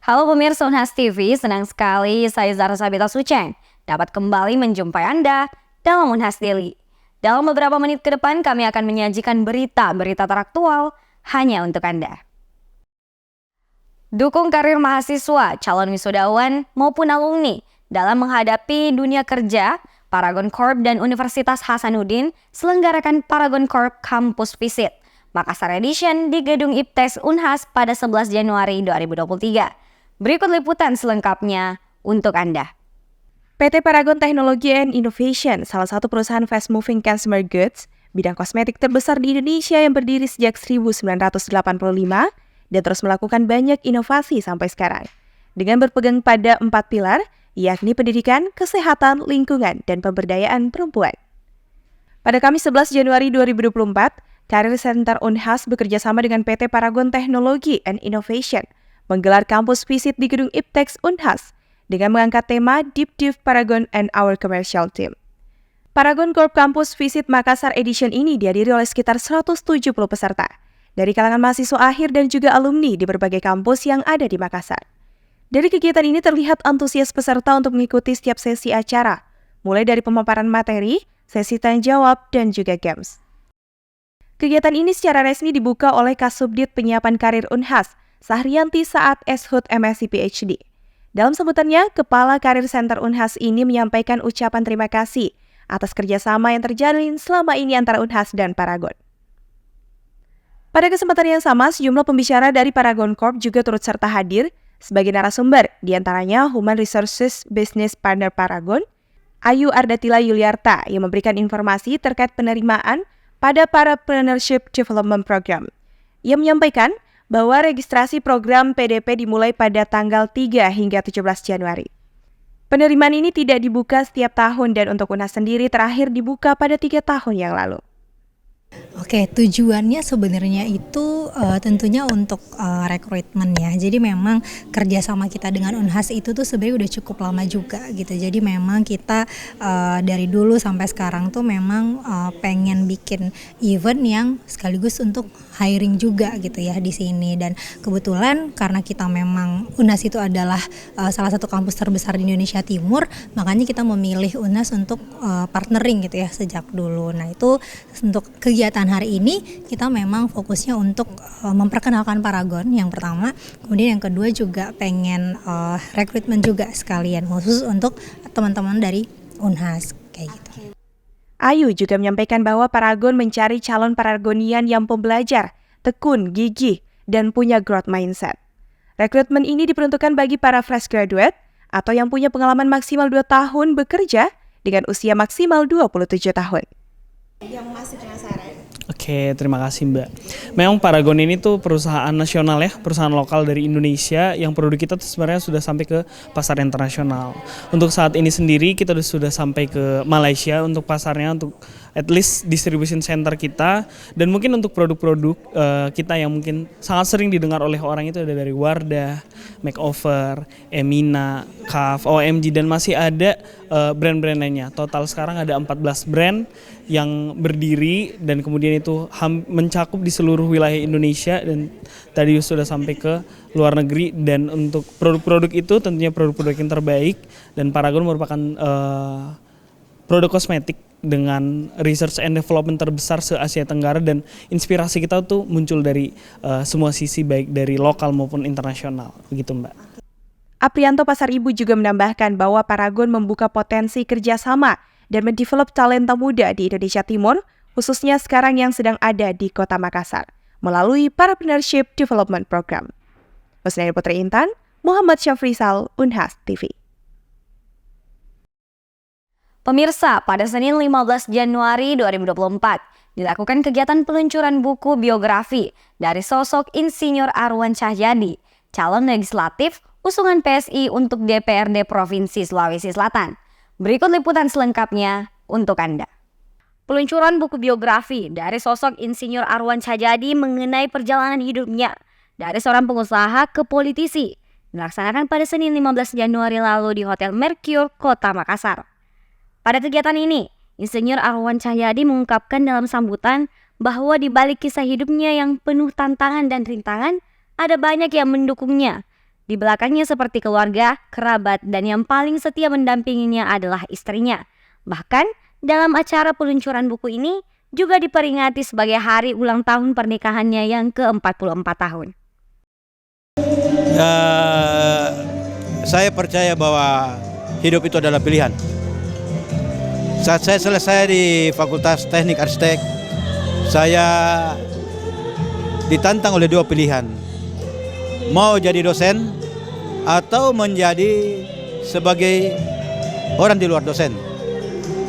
Halo pemirsa Unhas TV, senang sekali saya Zara Sabita Suceng dapat kembali menjumpai Anda dalam Unhas Daily. Dalam beberapa menit ke depan kami akan menyajikan berita-berita teraktual hanya untuk Anda. Dukung karir mahasiswa, calon wisudawan maupun alumni dalam menghadapi dunia kerja, Paragon Corp dan Universitas Hasanuddin selenggarakan Paragon Corp Campus Visit Makassar Edition di Gedung IPTES Unhas pada 11 Januari 2023. Berikut liputan selengkapnya untuk Anda. PT Paragon Technology and Innovation, salah satu perusahaan fast moving consumer goods, bidang kosmetik terbesar di Indonesia yang berdiri sejak 1985 dan terus melakukan banyak inovasi sampai sekarang. Dengan berpegang pada 4 pilar, yakni pendidikan, kesehatan, lingkungan, dan pemberdayaan perempuan. Pada Kamis 11 Januari 2024, Career Center Unhas bekerja sama dengan PT Paragon Technology and Innovation menggelar kampus visit di gedung IPTEX Unhas dengan mengangkat tema Deep Dive Paragon and Our Commercial Team. Paragon Corp Campus Visit Makassar Edition ini dihadiri oleh sekitar 170 peserta dari kalangan mahasiswa akhir dan juga alumni di berbagai kampus yang ada di Makassar. Dari kegiatan ini terlihat antusias peserta untuk mengikuti setiap sesi acara, mulai dari pemaparan materi, sesi tanya jawab, dan juga games. Kegiatan ini secara resmi dibuka oleh Kasubdit Penyiapan Karir Unhas, Sahrianti saat Eshut MSc PhD. Dalam sambutannya, Kepala Karir Center Unhas ini menyampaikan ucapan terima kasih atas kerjasama yang terjalin selama ini antara Unhas dan Paragon. Pada kesempatan yang sama, sejumlah pembicara dari Paragon Corp juga turut serta hadir sebagai narasumber, diantaranya Human Resources Business Partner Paragon, Ayu Ardatila Yuliarta yang memberikan informasi terkait penerimaan pada Parapreneurship Development Program. Ia menyampaikan bahwa registrasi program PDP dimulai pada tanggal 3 hingga 17 Januari. Penerimaan ini tidak dibuka setiap tahun dan untuk Unhas sendiri terakhir dibuka pada 3 tahun yang lalu. Oke, tujuannya sebenarnya itu tentunya untuk rekrutmen ya. Jadi memang kerjasama kita dengan Unhas itu tuh sebenarnya udah cukup lama juga gitu. Jadi memang kita dari dulu sampai sekarang tuh memang pengen bikin event yang sekaligus untuk hiring juga gitu ya di sini. Dan kebetulan karena kita memang Unhas itu adalah salah satu kampus terbesar di Indonesia Timur, makanya kita memilih Unhas untuk partnering gitu ya sejak dulu. Nah itu untuk kegiatan hari ini kita memang fokusnya untuk memperkenalkan Paragon yang pertama, kemudian yang kedua juga pengen rekrutmen juga sekalian khusus untuk teman-teman dari Unhas kayak gitu. Ayu juga menyampaikan bahwa Paragon mencari calon Paragonian yang pembelajar, tekun, gigih, dan punya growth mindset. Rekrutmen ini diperuntukkan bagi para fresh graduate atau yang punya pengalaman maksimal 2 tahun bekerja dengan usia maksimal 27 tahun. Yang masih penasaran. Oke, terima kasih Mbak. Memang Paragon ini tuh perusahaan nasional ya, perusahaan lokal dari Indonesia yang produk kita tuh sebenarnya sudah sampai ke pasar internasional. Untuk saat ini sendiri kita sudah sampai ke Malaysia untuk pasarnya, untuk at least distribution center kita, dan mungkin untuk produk-produk kita yang mungkin sangat sering didengar oleh orang itu ada dari Wardah, Makeover, Emina, Kaf, OMG, dan masih ada brand-brand lainnya. Total sekarang ada 14 brand yang berdiri dan kemudian itu mencakup di seluruh wilayah Indonesia dan tadi sudah sampai ke luar negeri. Dan untuk produk-produk itu tentunya produk-produk yang terbaik, dan Paragon merupakan produk kosmetik dengan research and development terbesar se-Asia Tenggara, dan inspirasi kita tuh muncul dari semua sisi baik dari lokal maupun internasional, begitu Mbak. Aprianto Pasar Ibu juga menambahkan bahwa Paragon membuka potensi kerjasama dan mendevelop talenta muda di Indonesia Timur, khususnya sekarang yang sedang ada di Kota Makassar, melalui Parapreneurship Development Program. Husnaini Putri Intan, Muhammad Syafrisal, Unhas TV. Pemirsa, pada Senin 15 Januari 2024 dilakukan kegiatan peluncuran buku biografi dari sosok Insinyur Arwan Cahyadi, calon legislatif usungan PSI untuk DPRD Provinsi Sulawesi Selatan. Berikut liputan selengkapnya untuk Anda. Peluncuran buku biografi dari sosok Insinyur Arwan Cahyadi mengenai perjalanan hidupnya dari seorang pengusaha ke politisi dilaksanakan pada Senin 15 Januari lalu di Hotel Mercure, Kota Makassar. Pada kegiatan ini, Insinyur Arwan Cahyadi mengungkapkan dalam sambutan bahwa di balik kisah hidupnya yang penuh tantangan dan rintangan, ada banyak yang mendukungnya Di belakangnya seperti keluarga, kerabat, dan yang paling setia mendampinginya adalah istrinya. Bahkan dalam acara peluncuran buku ini juga diperingati sebagai hari ulang tahun pernikahannya yang ke-44 tahun. Saya percaya bahwa hidup itu adalah pilihan. Saat saya selesai di Fakultas Teknik Arsitek, saya ditantang oleh dua pilihan. Mau jadi dosen atau menjadi sebagai orang di luar dosen.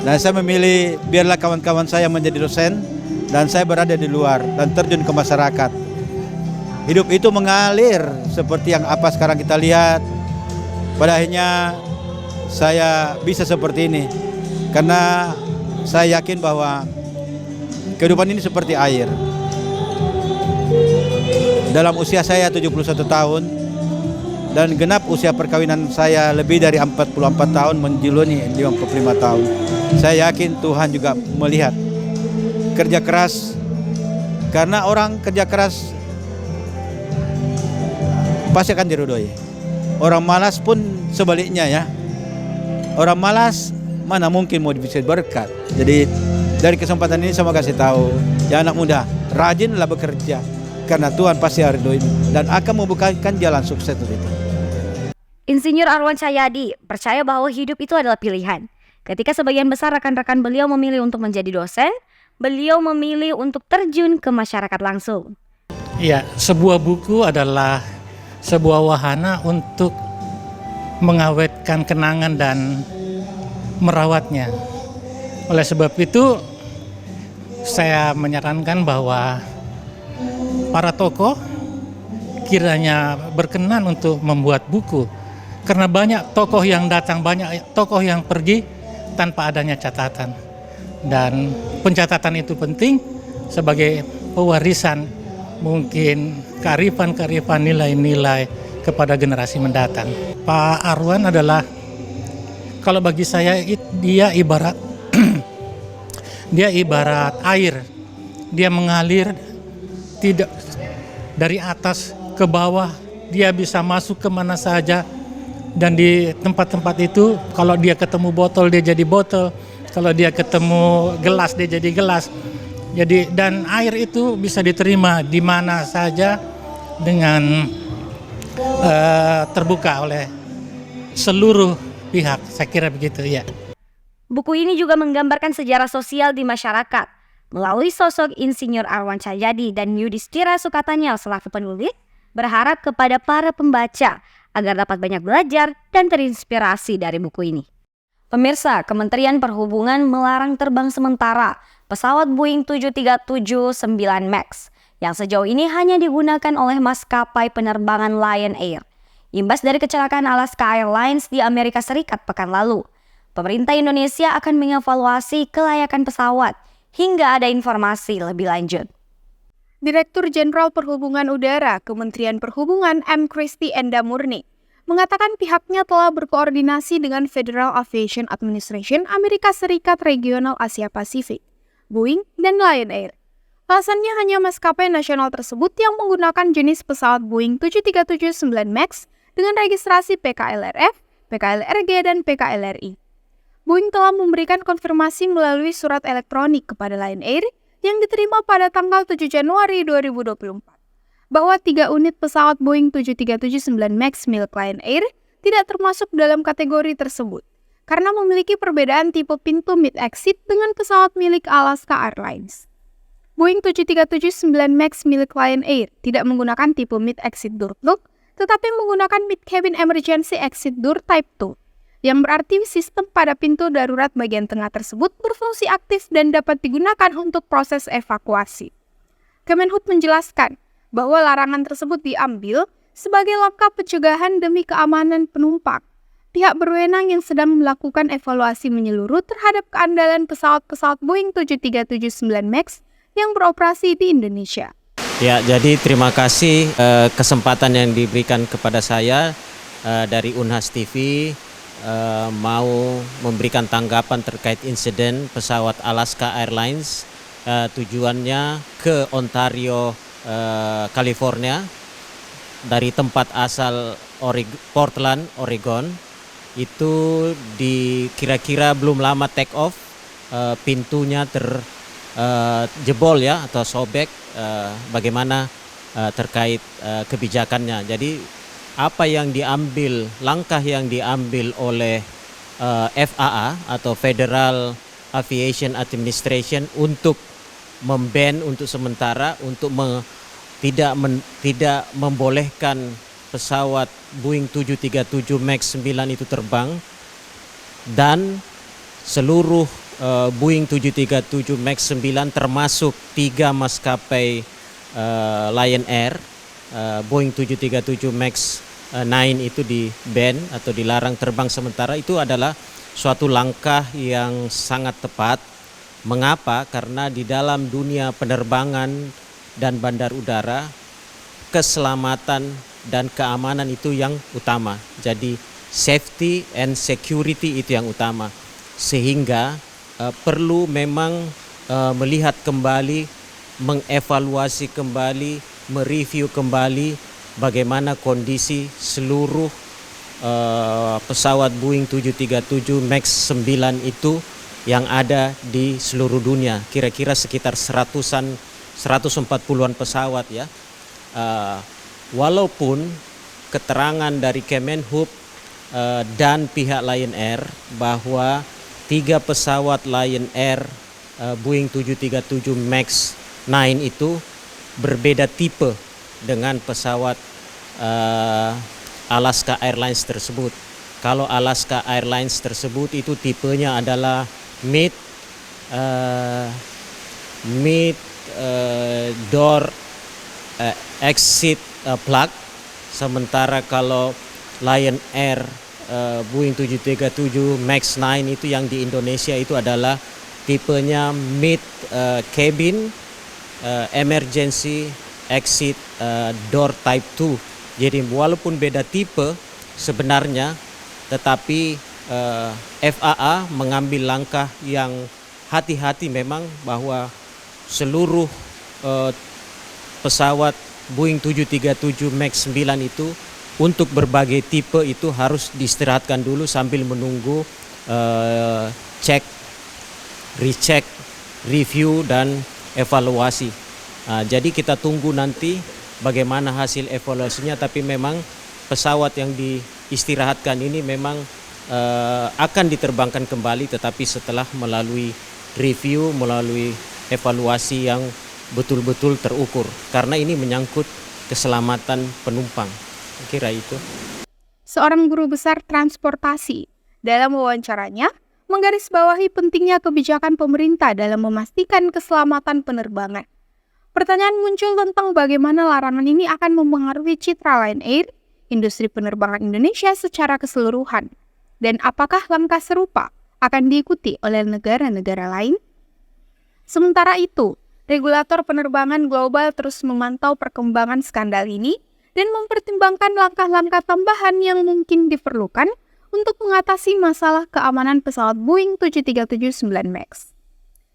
Dan saya memilih biarlah kawan-kawan saya menjadi dosen dan saya berada di luar dan terjun ke masyarakat. Hidup itu mengalir seperti yang apa sekarang kita lihat. Pada akhirnya saya bisa seperti ini karena saya yakin bahwa kehidupan ini seperti air. Dalam usia saya 71 tahun dan genap usia perkawinan saya lebih dari 44 tahun menjuluni 55 tahun. Saya yakin Tuhan juga melihat kerja keras, karena orang kerja keras pasti akan diridhoi. Orang malas pun sebaliknya ya. Orang malas mana mungkin mau bisa berkat. Jadi dari kesempatan ini saya mau kasih tahu ya anak muda, rajinlah bekerja karena Tuhan pasti ridhoi dan akan membukakan jalan sukses untuk itu. Insinyur Arwan Cahyadi percaya bahwa hidup itu adalah pilihan. Ketika sebagian besar rekan-rekan beliau memilih untuk menjadi dosen, beliau memilih untuk terjun ke masyarakat langsung. Ya, sebuah buku adalah sebuah wahana untuk mengawetkan kenangan dan merawatnya. Oleh sebab itu, saya menyarankan bahwa para tokoh kiranya berkenan untuk membuat buku. Karena banyak tokoh yang datang, banyak tokoh yang pergi tanpa adanya catatan. Dan pencatatan itu penting sebagai pewarisan mungkin kearifan-kearifan nilai-nilai kepada generasi mendatang. Pak Arwan adalah, kalau bagi saya dia ibarat dia ibarat air. Dia mengalir tidak dari atas ke bawah, dia bisa masuk ke mana saja. Dan di tempat-tempat itu kalau dia ketemu botol dia jadi botol, kalau dia ketemu gelas dia jadi gelas. Jadi dan air itu bisa diterima di mana saja dengan terbuka oleh seluruh pihak. Saya kira begitu ya. Buku ini juga menggambarkan sejarah sosial di masyarakat melalui sosok Insinyur Arwan Cahyadi dan Yudhistira Sukatanya selaku penulis, berharap kepada para pembaca agar dapat banyak belajar dan terinspirasi dari buku ini. Pemirsa, Kementerian Perhubungan melarang terbang sementara pesawat Boeing 737-9 MAX yang sejauh ini hanya digunakan oleh maskapai penerbangan Lion Air. Imbas dari kecelakaan Alaska Airlines di Amerika Serikat pekan lalu, pemerintah Indonesia akan mengevaluasi kelayakan pesawat hingga ada informasi lebih lanjut. Direktur Jenderal Perhubungan Udara Kementerian Perhubungan M. Kristi Endamurni mengatakan pihaknya telah berkoordinasi dengan Federal Aviation Administration Amerika Serikat Regional Asia Pasifik, Boeing, dan Lion Air. Alasannya hanya maskapai nasional tersebut yang menggunakan jenis pesawat Boeing 737-9 MAX dengan registrasi PKLRF, PKLRG, dan PKLRI. Boeing telah memberikan konfirmasi melalui surat elektronik kepada Lion Air yang diterima pada tanggal 7 Januari 2024, bahwa 3 unit pesawat Boeing 737-9 MAX milik Lion Air tidak termasuk dalam kategori tersebut, karena memiliki perbedaan tipe pintu mid-exit dengan pesawat milik Alaska Airlines. Boeing 737-9 MAX milik Lion Air tidak menggunakan tipe mid-exit door lock, tetapi menggunakan mid-cabin emergency exit door type 2, yang berarti sistem pada pintu darurat bagian tengah tersebut berfungsi aktif dan dapat digunakan untuk proses evakuasi. Kemenhub menjelaskan bahwa larangan tersebut diambil sebagai langkah pencegahan demi keamanan penumpang. Pihak berwenang yang sedang melakukan evaluasi menyeluruh terhadap keandalan pesawat-pesawat Boeing 737-9 MAX yang beroperasi di Indonesia. Ya, jadi terima kasih kesempatan yang diberikan kepada saya dari Unhas TV. Mau memberikan tanggapan terkait insiden pesawat Alaska Airlines tujuannya ke Ontario, California dari tempat asal Portland, Oregon. Itu kira-kira belum lama take off, pintunya terjebol ya atau sobek. Bagaimana terkait kebijakannya. Jadi apa yang diambil, langkah yang diambil oleh FAA atau Federal Aviation Administration untuk memban untuk sementara untuk tidak membolehkan pesawat Boeing 737 MAX 9 itu terbang, dan seluruh Boeing 737 MAX 9 termasuk 3 maskapai Lion Air, Boeing 737 MAX 9 itu di-ban atau dilarang terbang sementara. Itu adalah suatu langkah yang sangat tepat. Mengapa? Karena di dalam dunia penerbangan dan bandar udara, keselamatan dan keamanan itu yang utama. Jadi safety and security itu yang utama. Sehingga perlu memang melihat kembali, mengevaluasi kembali, mereview kembali bagaimana kondisi seluruh pesawat Boeing 737 MAX 9 itu yang ada di seluruh dunia. Kira-kira sekitar 140-an pesawat ya. Walaupun keterangan dari Kemenhub dan pihak Lion Air bahwa 3 pesawat Lion Air Boeing 737 MAX 9 itu berbeda tipe dengan pesawat Alaska Airlines tersebut. Kalau Alaska Airlines tersebut itu tipenya adalah mid door exit plug, sementara kalau Lion Air Boeing 737 MAX 9 itu yang di Indonesia itu adalah tipenya mid cabin emergency exit door type 2. Jadi walaupun beda tipe sebenarnya, tetapi FAA mengambil langkah yang hati-hati memang bahwa seluruh pesawat Boeing 737 MAX 9 itu untuk berbagai tipe itu harus diistirahatkan dulu sambil menunggu cek, recheck, review dan evaluasi. Jadi kita tunggu nanti bagaimana hasil evaluasinya, tapi memang pesawat yang diistirahatkan ini memang akan diterbangkan kembali, tetapi setelah melalui review, melalui evaluasi yang betul-betul terukur, karena ini menyangkut keselamatan penumpang. Kira itu. Seorang guru besar transportasi dalam wawancaranya menggarisbawahi pentingnya kebijakan pemerintah dalam memastikan keselamatan penerbangan. Pertanyaan muncul tentang bagaimana larangan ini akan mempengaruhi citra Lion Air, industri penerbangan Indonesia secara keseluruhan, dan apakah langkah serupa akan diikuti oleh negara-negara lain? Sementara itu, regulator penerbangan global terus memantau perkembangan skandal ini dan mempertimbangkan langkah-langkah tambahan yang mungkin diperlukan untuk mengatasi masalah keamanan pesawat Boeing 737-9 MAX.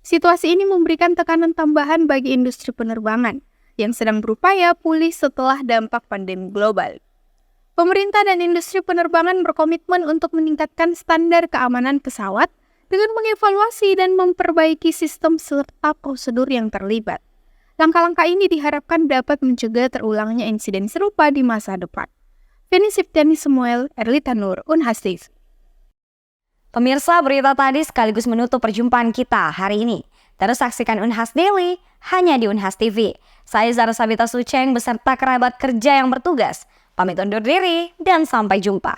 Situasi ini memberikan tekanan tambahan bagi industri penerbangan yang sedang berupaya pulih setelah dampak pandemi global. Pemerintah dan industri penerbangan berkomitmen untuk meningkatkan standar keamanan pesawat dengan mengevaluasi dan memperbaiki sistem serta prosedur yang terlibat. Langkah-langkah ini diharapkan dapat mencegah terulangnya insiden serupa di masa depan. Feni Septiani Samuel, Erlita Nur, Unhas TV. Pemirsa, berita tadi sekaligus menutup perjumpaan kita hari ini. Terus saksikan Unhas Daily hanya di Unhas TV. Saya Zara Sabita Suceng beserta kerabat kerja yang bertugas. Pamit undur diri dan sampai jumpa.